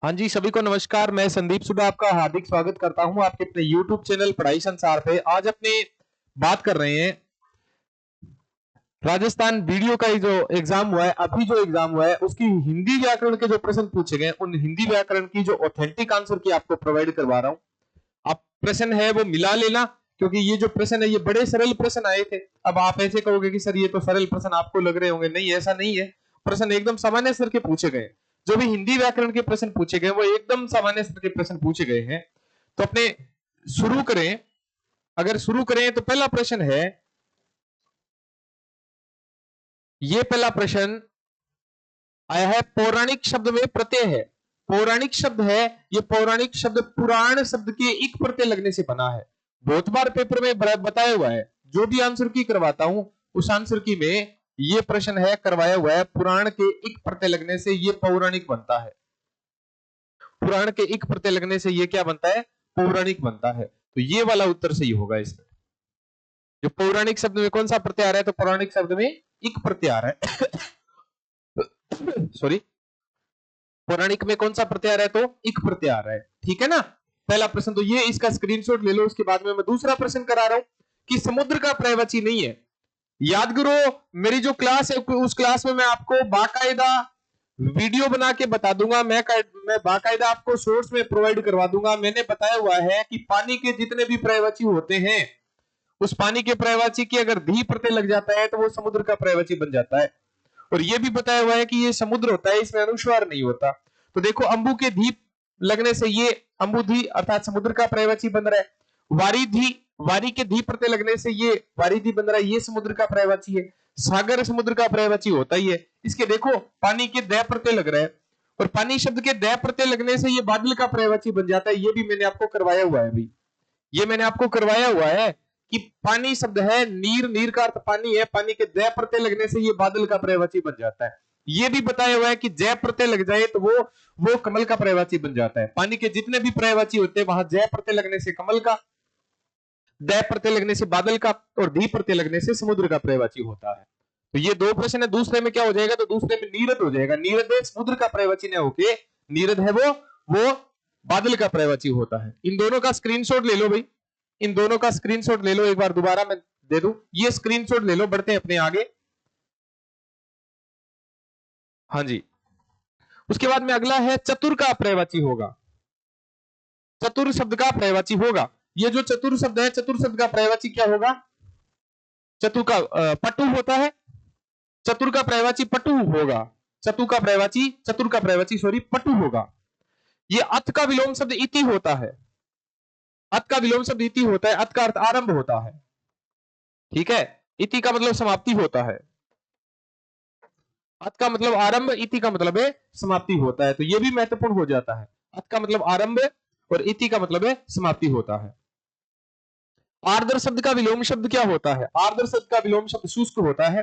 हाँ जी, सभी को नमस्कार। मैं संदीप सुबह आपका हार्दिक स्वागत करता हूं आपके अपने YouTube चैनल पढ़ाई संसार पे। आज अपने बात कर रहे हैं राजस्थान वीडियो का जो एग्जाम हुआ है, अभी जो एग्जाम हुआ है उसकी हिंदी व्याकरण के जो प्रश्न पूछे गए, उन हिंदी व्याकरण की जो ऑथेंटिक आंसर की आपको प्रोवाइड करवा रहा हूं। आप प्रश्न है वो मिला लेना, क्योंकि ये जो प्रश्न है ये बड़े सरल प्रश्न आए थे। अब आप ऐसे कहोगे कि सर ये तो सरल प्रश्न आपको लग रहे होंगे, नहीं ऐसा नहीं है। प्रश्न एकदम सामान्य स्तर के पूछे गए। जो भी हिंदी व्याकरण के प्रश्न पूछे गए वो एकदम सामान्य स्तर के प्रश्न पूछे गए हैं। तो अपने शुरू करें। अगर शुरू करें तो पहला प्रश्न है, ये पहला प्रश्न आया है, पौराणिक शब्द में प्रत्यय है। पौराणिक शब्द है, ये पौराणिक शब्द पुराण शब्द के इक प्रत्यय लगने से बना है। बहुत बार पेपर में बताया हुआ है। जो भी आंसर की करवाता हूं उस आंसर की में ये प्रश्न है करवाया हुआ है, पुराण के इक प्रत्यय लगने से ये पौराणिक बनता है। पुराण के इक प्रत्यय लगने से ये क्या बनता है? पौराणिक बनता है। तो ये वाला उत्तर सही होगा इसमें। जो पौराणिक शब्द में कौन सा प्रत्यय आ रहा है? तो पौराणिक शब्द में इक प्रत्यय आ रहा है। सॉरी, पौराणिक में कौन सा प्रत्यय आ रहा है? तो इक प्रत्यय आ रहा है। ठीक है ना। पहला प्रश्न तो ये, इसका स्क्रीनशॉट ले लो। उसके बाद में मैं दूसरा प्रश्न करा रहा हूं कि समुद्र का पर्यायवाची नहीं है। याद करो, मेरी जो क्लास है उस क्लास में मैं आपको बाकायदा वीडियो बना के बता दूंगा। मैं बाकायदा आपको सोर्स में प्रोवाइड करवा दूंगा। मैंने बताया हुआ है कि पानी के जितने भी पर्यायवाची होते हैं, उस पानी के पर्यायवाची की अगर धी प्रत्यय लग जाता है तो वो समुद्र का पर्यायवाची बन जाता है। और ये भी बताया हुआ है कि ये समुद्र होता है, इसमें अनुस्वार नहीं होता। तो देखो, अंबु के धी लगने से ये अंबुधी अर्थात समुद्र का पर्यायवाची बन रहा है। वारिधी, वारी के धी प्रत्यय लगने से ये वारिधी बन रहा है, ये समुद्र का पर्यायवाची है। सागर समुद्र का पर्यायवाची होता ही है। इसके देखो, पानी के दै प्रत्यय लग रहा है, और पानी शब्द के दै प्रत्यय लगने से ये बादल का पर्यायवाची बन जाता है। ये भी मैंने आपको करवाया हुआ है। अभी ये मैंने आपको करवाया हुआ है कि पानी शब्द है, नीर, नीर का अर्थ पानी है, पानी के जय प्रत्यय लगने से ये बादल का पर्यायवाची बन जाता है। ये भी बताया हुआ है कि जय प्रत्यय लग जाए तो वो कमल का पर्यायवाची बन जाता है। पानी के जितने भी पर्यायवाची होते हैं वहां जय प्रत्यय लगने से कमल का, दय प्रत्यय लगने से बादल का, और धी प्रत्यय लगने से समुद्र का पर्यायवाची होता है। तो ये दो प्रश्न है। दूसरे में क्या हो जाएगा? तो दूसरे में नीरद हो जाएगा। नीरद समुद्र का पर्यायवाची न होके नीरद है वो बादल का पर्यायवाची होता है। इन दोनों का स्क्रीनशॉट ले लो भाई। इन दोनों का स्क्रीनशॉट ले लो। एक बार दोबारा मैं दे दूं, ये स्क्रीनशॉट ले लो। बढ़ते हैं अपने आगे। हाँ जी। उसके बाद में अगला है, चतुर का पर्यायवाची होगा। चतुर शब्द का पर्यायवाची होगा। ये जो चतुर शब्द है, चतुर शब्द का पर्यायवाची क्या होगा? चतु का पटु होता है। चतुर का पर्यायवाची पटु होगा। चतु का पर्यायवाची, चतुर का पर्यायवाची सॉरी पटु होगा। ये अत का विलोम शब्द इति होता है। अत का विलोम शब्द इति होता है। अत का अर्थ आरंभ होता है। ठीक है। इति का मतलब समाप्ति होता है। अत का मतलब आरंभ, इति का मतलब है समाप्ति होता है। तो ये भी महत्वपूर्ण हो जाता है। अत का मतलब आरंभ और इति का मतलब है समाप्ति होता है। आर्द्र शब्द का विलोम शब्द क्या होता है? आर्द्र शब्द का विलोम शब्द शुष्क होता है।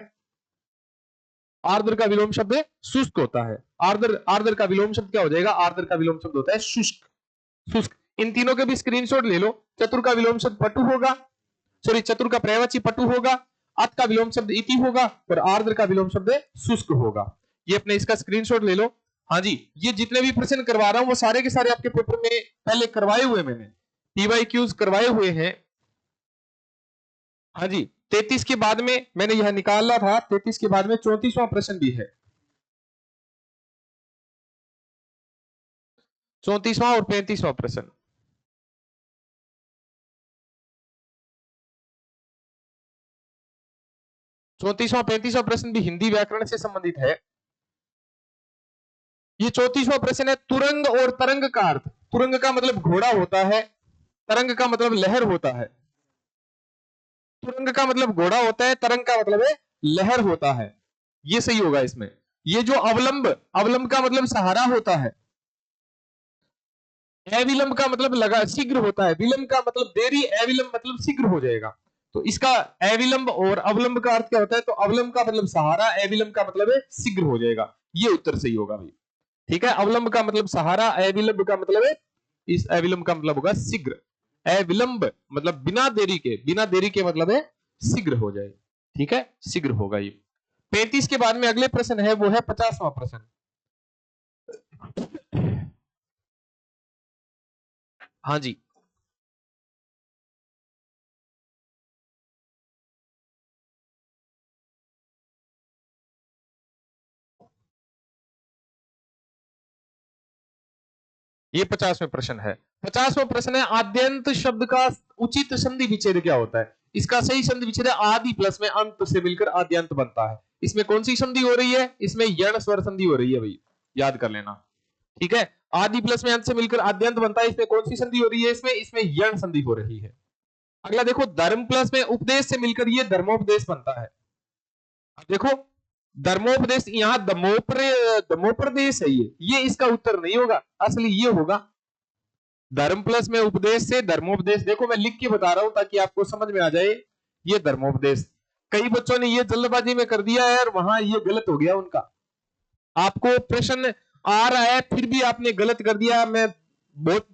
आर्द्र का विलोम शब्द शुष्क होता है। आर्द्र, आर्द्र का विलोम शब्द क्या हो जाएगा? आर्द्र का विलोम शब्द होता है शुष्क। शुष्क। इन तीनों के भी स्क्रीनशॉट ले लो। चतुर का विलोम शब्द पटु होगा, सॉरी चतुर का पर्यायवाची पटु होगा, अत का विलोम शब्द इति होगा, और आर्द्र का विलोम शब्द शुष्क होगा। ये अपने इसका स्क्रीनशॉट ले लो। हाँ जी, ये जितने भी प्रश्न करवा रहा हूं वो सारे के सारे आपके पेपर में पहले करवाए हुए, मैंने पीवाईक्यूज करवाए हुए हैं। हाँ जी, 33 के बाद में मैंने यह निकाला था। 33 के बाद में 34वां प्रश्न भी है। 34वां और 35वां प्रश्न। 34वां 35वां प्रश्न भी हिंदी व्याकरण से संबंधित है। ये 34वां प्रश्न है, तुरंग और तरंग का अर्थ। तुरंग का मतलब घोड़ा होता है, तरंग का मतलब लहर होता है। तुरंग का मतलब घोड़ा होता है, तरंग का मतलब है लहर होता है। ये सही होगा इसमें। ये जो अवलंब, अवलंब का मतलब सहारा होता है। अविलंब का मतलब लगा शीघ्र होता है। विलंब का मतलब देरी, अविलंब मतलब शीघ्र हो जाएगा। तो इसका अविलंब और अवलंब का अर्थ क्या होता है? तो अवलंब का मतलब सहारा, अविलंब का मतलब है शीघ्र हो जाएगा। ये उत्तर सही होगा भाई। ठीक है। अवलंब का मतलब सहारा, अविलंब का मतलब है, इस अविलंब का मतलब होगा शीघ्र। अविलंब मतलब बिना देरी के, बिना देरी के मतलब है शीघ्र हो जाए। ठीक है, शीघ्र होगा ये। 35 के बाद में अगले प्रश्न है, वो है 50वां प्रश्न। हाँ जी, ये 50वें प्रश्न है। 50वां प्रश्न है, आद्यंत शब्द का उचित संधि विच्छेद क्या होता है? इसका सही संधि विच्छेद है आदि प्लस में अंत से मिलकर आद्यंत बनता है। इसमें कौन सी संधि हो रही है? इसमें यण स्वर संधि हो रही है भाई, याद कर लेना। ठीक है, आदि प्लस में अंत से मिलकर आद्यंत बनता है, इसमें कौन सी संधि हो रही है? इसमें यण संधि हो रही है। अगला देखो, धर्म प्लस में उपदेश से मिलकर ये धर्मोपदेश बनता है। अब देखो, धर्मोपदेश, यहां धर्मोपदेश है, ये इसका उत्तर नहीं होगा, असली ये होगा धर्म प्लस में उपदेश से धर्मोपदेश। देखो मैं लिख के बता रहा हूं ताकि आपको समझ में आ जाए, ये धर्मोपदेश। कई बच्चों ने ये जल्दबाजी में कर दिया है और वहां ये गलत हो गया उनका। आपको प्रश्न आ रहा है फिर भी आपने गलत कर दिया। मैं बहुत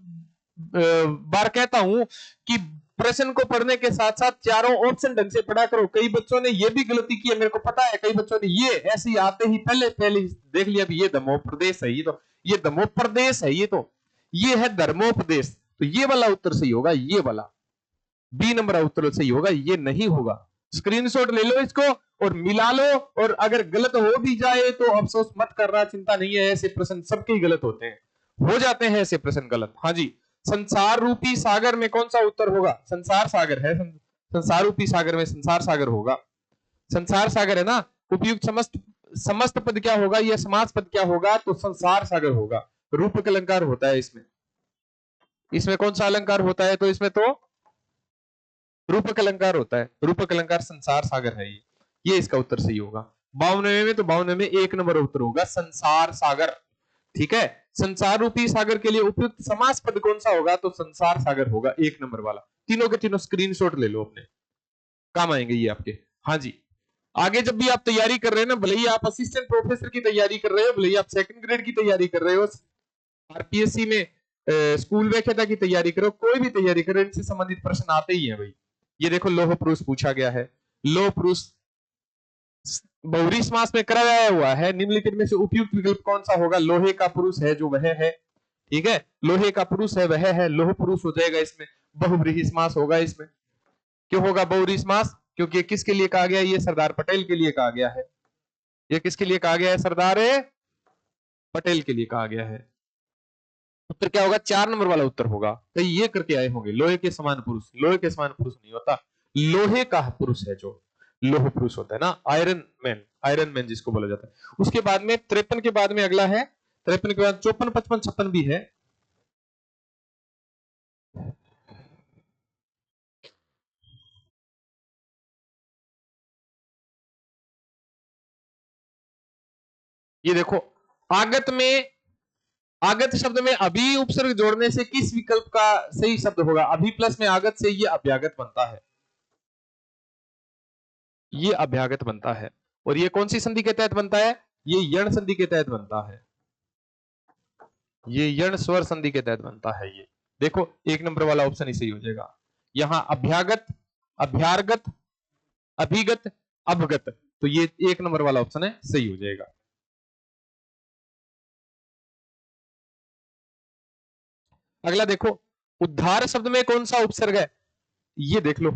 बार कहता हूं कि प्रश्न को पढ़ने के साथ साथ चारों ऑप्शन ढंग से पढ़ा करो। कई बच्चों ने ये भी गलती की है, मेरे को पता है। कई बच्चों ने ये ऐसे ही आते ही पहले पहले देख लिया भी ये धर्मोपदेश है, ये धर्मोपदेश है, ये है धर्मोपदेश। तो ये वाला उत्तर सही होगा, ये वाला बी नंबर उत्तर सही होगा, ये नहीं होगा। स्क्रीनशॉट ले लो इसको और मिला लो, और अगर गलत हो भी जाए तो अफसोस मत करना, चिंता नहीं है। ऐसे प्रश्न सबके ही गलत होते हैं, हो जाते हैं ऐसे प्रश्न गलत। हाँ जी, संसार रूपी सागर में कौन सा उत्तर होगा? संसार सागर है, संसार रूपी सागर में संसार सागर होगा। संसार सागर है ना। उपयुक्त समस्त समस्त पद क्या होगा? यह समास पद क्या होगा? तो संसार सागर होगा। रूपक अलंकार होता है इसमें। इसमें कौन सा अलंकार होता है? तो इसमें तो रूपक अलंकार होता है। रूपक अलंकार संसार सागर है ये इसका उत्तर सही होगा। 52वें में, तो 52वें में एक नंबर उत्तर होगा संसार सागर। ठीक है, संसार रूपी सागर के लिए उपयुक्त समास पद कौन सा होगा? तो संसार सागर होगा, एक नंबर वाला। तीनों के तीनों स्क्रीनशॉट ले लो अपने, काम आएंगे ये आपके। हाँ जी, आगे जब भी आप तैयारी कर रहे हैं ना, भले ही आप असिस्टेंट प्रोफेसर की तैयारी कर रहे हो, भले ही आप सेकंड ग्रेड की तैयारी कर रहे हो, आरपीएससी में स्कूल व्याख्याता की तैयारी करो, कोई भी तैयारी करो, इनसे संबंधित प्रश्न आते ही है भाई। ये देखो, लोह पुरुष पूछा गया है। लोह पुरुष बहुरी समास में कराया हुआ है, निम्नलिखित में से उपयुक्त विकल्प कौन सा होगा? लोहे का पुरुष है जो वह है। ठीक है, लोहे का पुरुष है वह है, लोह पुरुष हो जाएगा इसमें। बहुव्रीहि समास होगा इसमें। क्यों होगा बहुव्रीहि समास? क्योंकि किसके लिए कहा गया? ये सरदार पटेल के लिए कहा गया है। ये किसके लिए कहा गया है? सरदार पटेल के लिए कहा गया है। उत्तर क्या होगा? 4 नंबर वाला उत्तर होगा। कई ये करके आए होंगे, लोहे के समान पुरुष। लोहे के समान पुरुष नहीं होता, लोहे का पुरुष है जो लोह पुरुष होता है ना, आयरन मैन। आयरन मैन जिसको बोला जाता है। उसके बाद में 53 के बाद में अगला है, 53 के बाद 54, 55, 56 भी है। ये देखो, आगत में, आगत शब्द में अभी उपसर्ग जोड़ने से किस विकल्प का सही शब्द होगा? अभी प्लस में आगत से ये अभ्यागत बनता है, ये अभ्यागत बनता है। और ये कौन सी संधि के तहत बनता है? ये यण संधि के तहत बनता है। ये यण स्वर संधि के तहत बनता है। ये देखो, एक नंबर वाला ऑप्शन ही सही हो जाएगा। यहां अभ्यागत, अभ्यागत, अभिगत, अभगत, तो ये एक नंबर वाला ऑप्शन है, सही हो जाएगा। अगला देखो, उद्धार शब्द में कौन सा उपसर्ग है? ये देख लो,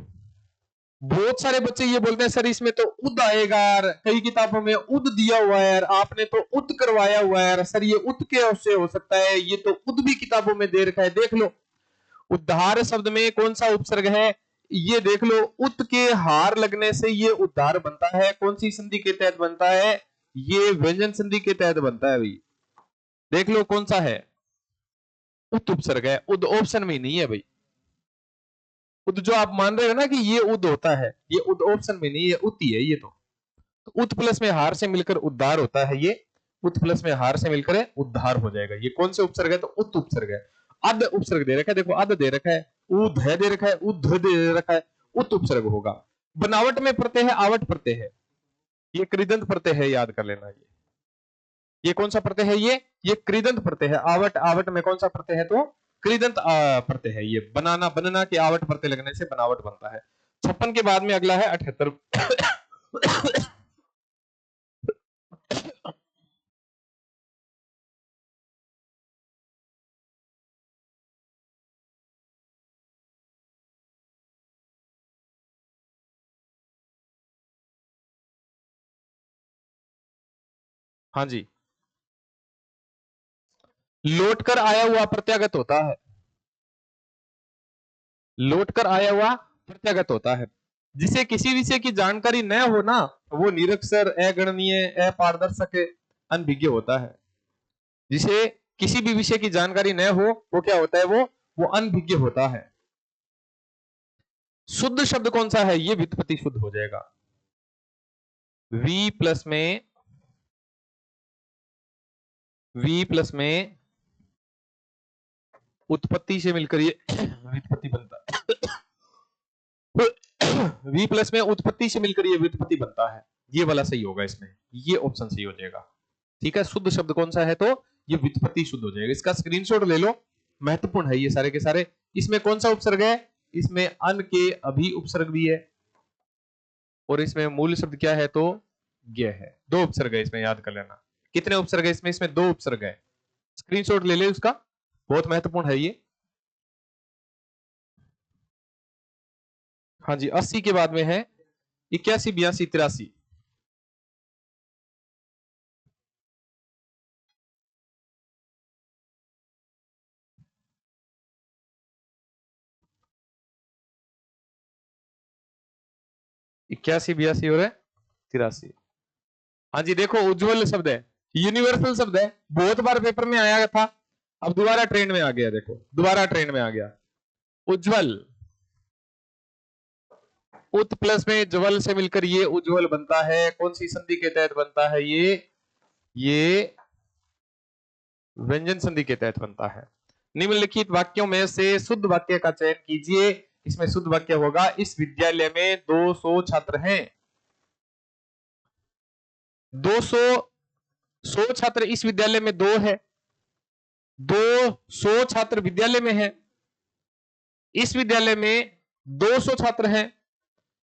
बहुत सारे बच्चे ये बोलते हैं सर इसमें तो उद आएगा यार, कई किताबों में उद दिया हुआ है यार, आपने तो उद करवाया हुआ है यार। सर ये उद के से हो सकता है, ये तो उद भी किताबों में दे रखा है। देख लो, उद्धार शब्द में कौन सा उपसर्ग है? ये देख लो, उत के हार लगने से ये उद्धार बनता है। कौन सी संधि के तहत बनता है? ये व्यंजन संधि के तहत बनता है भाई। देख लो कौन सा है, उत उपसर्ग है, उद ऑप्शन में नहीं है भाई। उद जो आप मान रहे हो ना कि ये उद होता है, ये उद ऑप्शन में नहीं है, उत ही है ये तो उत प्लस में हार से मिलकर उद्धार होता है। ये उत प्लस में हार से मिलकर उद्धार हो जाएगा। ये कौन से उपसर्ग है? तो उत उपसर्ग है। अद उपसर्ग दे रखा है, देखो अद दे रखा है, उध दे रखा है, उध दे रखा है, उत उपसर्ग होगा। बनावट में प्रत्यय है, आवट प्रत्यय है, ये कृदंत प्रत्यय है, याद कर लेना। ये कौन सा प्रत्यय है? ये कृदंत प्रत्यय है। आवट, आवट में कौन सा प्रत्यय है? तो कृदंत प्रत्यय है। ये बनाना, बनना के आवट प्रत्यय लगने से बनावट बनता है। 56 के बाद में अगला है 78। हाँ जी, लौट कर आया हुआ प्रत्यागत होता है, लौट कर आया हुआ प्रत्यागत होता है। जिसे किसी विषय की जानकारी न हो ना, वो निरक्षर, अगणनीय, अपारदर्शक, अनभिज्ञ होता है। जिसे किसी भी विषय की जानकारी न हो वो क्या होता है, वो अनभिज्ञ होता है। शुद्ध शब्द कौन सा है, ये व्युत्पत्ति शुद्ध हो जाएगा। वी प्लस में उत्पत्ति से मिलकर ये व्युत्पत्ति बनता है। वी प्लस में उत्पत्ति से मिलकर ये व्युत्पत्ति बनता है, ये वाला सही होगा इसमें, ये ऑप्शन सही हो जाएगा। ठीक है, शुद्ध शब्द कौन सा है, तो ये व्युत्पत्ति शुद्ध हो जाएगा। इसका स्क्रीनशॉट ले लो, महत्वपूर्ण है ये सारे के सारे। इसमें कौन सा उपसर्ग है, इसमें अन के अभी उपसर्ग भी है, और इसमें मूल शब्द क्या है, तो ज्ञ है। दो उपसर्ग है इसमें, याद कर लेना। कितने उपसर्ग है इसमें, इसमें दो उपसर्ग है। स्क्रीनशॉट ले ले उसका, बहुत महत्वपूर्ण है ये। हाँ जी, 80 के बाद में है 81, 82, 83। इक्यासी, 82 और 83। हाँ जी, देखो उज्जवल शब्द है, यूनिवर्सल शब्द है, बहुत बार पेपर में आया था, अब दोबारा ट्रेंड में आ गया। देखो दोबारा ट्रेंड में आ गया उज्जवल। उत प्लस में ज्वल से मिलकर ये उज्जवल बनता है। कौन सी संधि के तहत बनता है, ये व्यंजन संधि के तहत बनता है। निम्नलिखित वाक्यों में से शुद्ध वाक्य का चयन कीजिए। इसमें शुद्ध वाक्य होगा, इस विद्यालय में 200 छात्र हैं। 200 छात्र इस विद्यालय में दो है, 200 छात्र विद्यालय में है, इस विद्यालय में 200 छात्र हैं।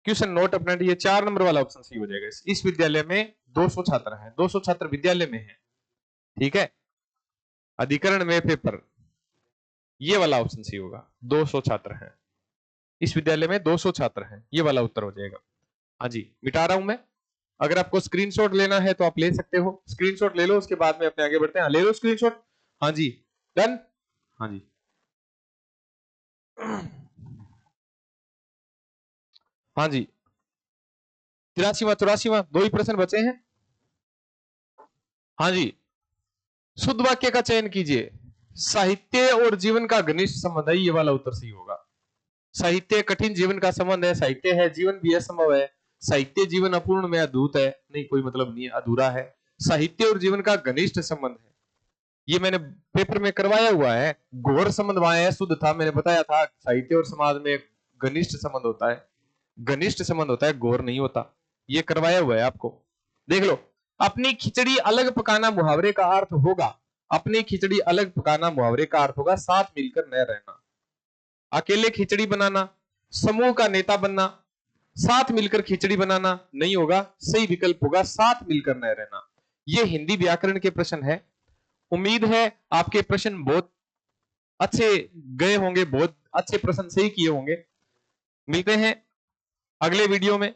क्वेश्चन नोट अपना, ये 4 नंबर वाला ऑप्शन सही हो जाएगा। इस विद्यालय में 200 छात्र हैं, 200 छात्र विद्यालय में हैं। ठीक है, अधिकरण में पेपर, ये वाला ऑप्शन सही होगा, 200 छात्र हैं इस विद्यालय में, 200 छात्र हैं, ये वाला उत्तर हो जाएगा। हाँ जी, मिटा रहा हूं मैं। अगर आपको स्क्रीनशॉट लेना है तो आप ले सकते हो, स्क्रीनशॉट ले लो, उसके बाद में अपने आगे बढ़ते हैं। ले लो स्क्रीनशॉट। हाँ जी, डन। हाँ जी, हाँ जी, 83वां 84वां, 2 ही प्रश्न बचे हैं। हाँ जी, शुद्ध वाक्य का चयन कीजिए। साहित्य और जीवन का घनिष्ठ संबंध है, ये वाला उत्तर सही होगा। साहित्य कठिन जीवन का संबंध है, साहित्य है जीवन भी असंभव है, साहित्य जीवन अपूर्ण में अद्भुत है, नहीं कोई मतलब नहीं, अधूरा है। साहित्य और जीवन का घनिष्ठ संबंध है, ये मैंने पेपर में करवाया हुआ है। घोर संबंध वहां है, शुद्ध था, मैंने बताया था साहित्य और समाज में घनिष्ठ संबंध होता है, घनिष्ठ संबंध होता है, घोर नहीं होता। ये करवाया हुआ है आपको, देख लो। अपनी खिचड़ी अलग पकाना मुहावरे का अर्थ होगा, अपनी खिचड़ी अलग पकाना मुहावरे का अर्थ होगा साथ मिलकर न रहना। अकेले खिचड़ी बनाना, समूह का नेता बनना, साथ मिलकर खिचड़ी बनाना नहीं होगा, सही विकल्प होगा साथ मिलकर न रहना। ये हिंदी व्याकरण के प्रश्न है। उम्मीद है आपके प्रश्न बहुत अच्छे गए होंगे, बहुत अच्छे प्रश्न सही किए होंगे। मिलते हैं अगले वीडियो में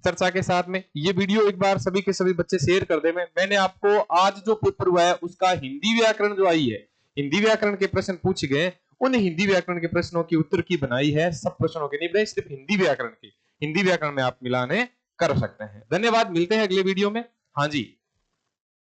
चर्चा के साथ में। ये वीडियो एक बार सभी के सभी बच्चे शेयर कर दे। मैंने आपको आज जो पेपर हुआ है उसका हिंदी व्याकरण जो आई है, हिंदी व्याकरण के प्रश्न पूछे गए, उन हिंदी व्याकरण के प्रश्नों की उत्तर की बनाई है, सब प्रश्नों के नहीं बनाई, सिर्फ हिंदी व्याकरण की। हिंदी व्याकरण में आप मिलाने कर सकते हैं। धन्यवाद, मिलते हैं अगले वीडियो में। हाँ जी।